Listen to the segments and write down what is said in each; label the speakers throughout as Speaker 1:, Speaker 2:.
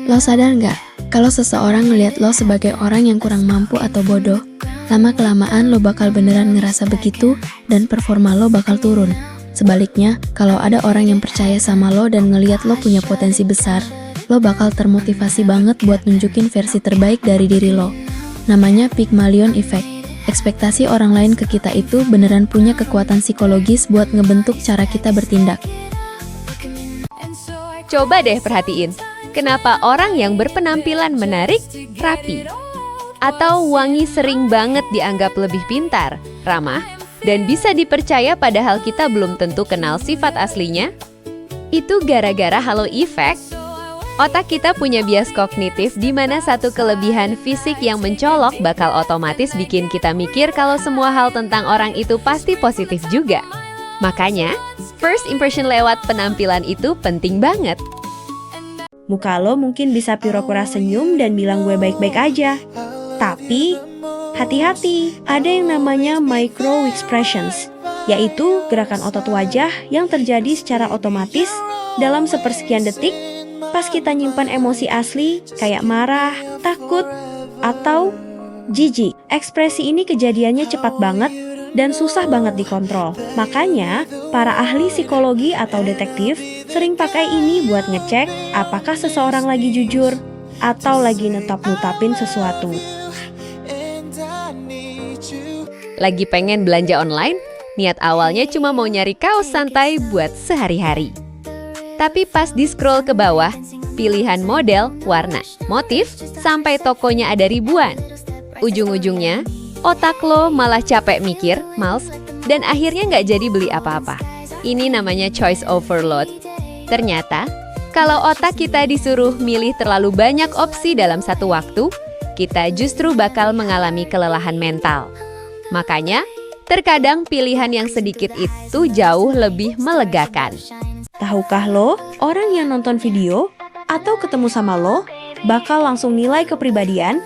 Speaker 1: Lo sadar nggak, kalau seseorang ngelihat lo sebagai orang yang kurang mampu atau bodoh, lama-kelamaan lo bakal beneran ngerasa begitu dan performa lo bakal turun. Sebaliknya, kalau ada orang yang percaya sama lo dan ngelihat lo punya potensi besar, lo bakal termotivasi banget buat nunjukin versi terbaik dari diri lo. Namanya Pygmalion Effect. Ekspektasi orang lain ke kita itu beneran punya kekuatan psikologis buat ngebentuk cara kita bertindak.
Speaker 2: Coba deh perhatiin, kenapa orang yang berpenampilan menarik, rapi, atau wangi sering banget dianggap lebih pintar, ramah, dan bisa dipercaya padahal kita belum tentu kenal sifat aslinya? Itu gara-gara halo effect. Otak kita punya bias kognitif di mana satu kelebihan fisik yang mencolok bakal otomatis bikin kita mikir kalau semua hal tentang orang itu pasti positif juga. Makanya, first impression lewat penampilan itu penting banget.
Speaker 3: Muka lo mungkin bisa pura-pura senyum dan bilang gue baik-baik aja. Tapi, hati-hati, ada yang namanya micro expressions, yaitu gerakan otot wajah yang terjadi secara otomatis dalam sepersekian detik pas kita nyimpan emosi asli kayak marah, takut, atau jijik. Ekspresi ini kejadiannya cepat banget dan susah banget dikontrol. Makanya, para ahli psikologi atau detektif sering pakai ini buat ngecek apakah seseorang lagi jujur atau lagi netap-netapin sesuatu.
Speaker 2: Lagi pengen belanja online? Niat awalnya cuma mau nyari kaos santai buat sehari-hari. Tapi pas di-scroll ke bawah, pilihan model, warna, motif, sampai tokonya ada ribuan. Ujung-ujungnya, otak lo malah capek mikir, males, dan akhirnya nggak jadi beli apa-apa. Ini namanya choice overload. Ternyata, kalau otak kita disuruh milih terlalu banyak opsi dalam satu waktu, kita justru bakal mengalami kelelahan mental. Makanya, terkadang pilihan yang sedikit itu jauh lebih melegakan.
Speaker 3: Tahukah lo, orang yang nonton video atau ketemu sama lo bakal langsung nilai kepribadian,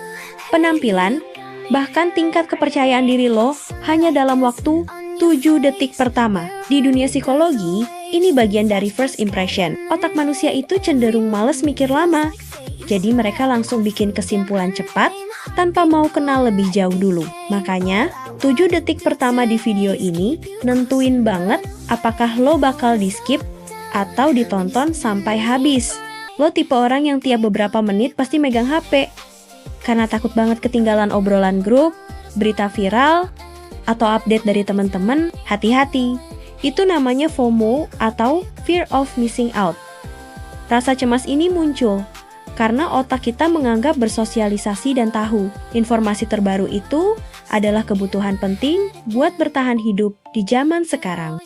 Speaker 3: penampilan, bahkan tingkat kepercayaan diri lo hanya dalam waktu 7 detik pertama. Di dunia psikologi, ini bagian dari first impression. Otak manusia itu cenderung males mikir lama. Jadi mereka langsung bikin kesimpulan cepat tanpa mau kenal lebih jauh dulu. Makanya, 7 detik pertama di video ini nentuin banget apakah lo bakal di-skip atau ditonton sampai habis. Lo tipe orang yang tiap beberapa menit pasti megang HP. Karena takut banget ketinggalan obrolan grup, berita viral, atau update dari teman-teman, hati-hati. Itu namanya FOMO atau Fear of Missing Out. Rasa cemas ini muncul karena otak kita menganggap bersosialisasi dan tahu informasi terbaru itu adalah kebutuhan penting buat bertahan hidup di zaman sekarang.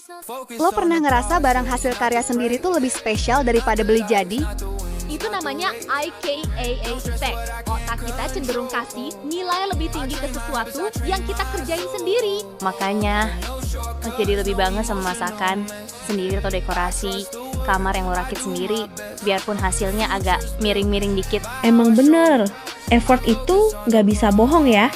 Speaker 4: Lo pernah ngerasa barang hasil karya sendiri tuh lebih spesial daripada beli jadi?
Speaker 2: Itu namanya IKAA effect. Otak kita cenderung kasih nilai lebih tinggi ke sesuatu yang kita kerjain sendiri.
Speaker 5: Makanya, lo jadi lebih bangga sama masakan sendiri atau dekorasi kamar yang lo rakit sendiri, biarpun hasilnya agak miring-miring dikit.
Speaker 3: Emang bener, effort itu nggak bisa bohong ya.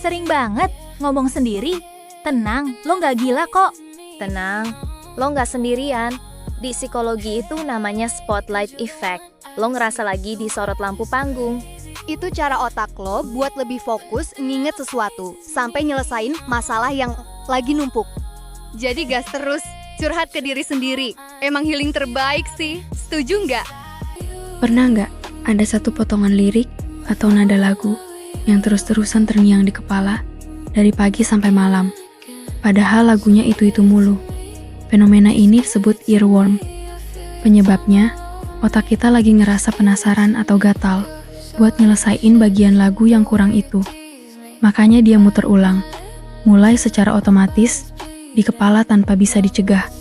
Speaker 6: Sering banget ngomong sendiri. Tenang, lo nggak gila kok.
Speaker 5: Tenang, lo nggak sendirian. Di psikologi itu namanya spotlight effect. Lo ngerasa lagi disorot lampu panggung.
Speaker 4: Itu cara otak lo buat lebih fokus nginget sesuatu sampai nyelesain masalah yang lagi numpuk. Jadi gas terus, curhat ke diri sendiri. Emang healing terbaik sih, setuju nggak?
Speaker 1: Pernah nggak ada satu potongan lirik atau nada lagu yang terus-terusan terngiang di kepala dari pagi sampai malam? Padahal lagunya itu-itu mulu. Fenomena ini disebut earworm. Penyebabnya, otak kita lagi ngerasa penasaran atau gatal buat nyelesain bagian lagu yang kurang itu. Makanya dia muter ulang, mulai secara otomatis di kepala tanpa bisa dicegah.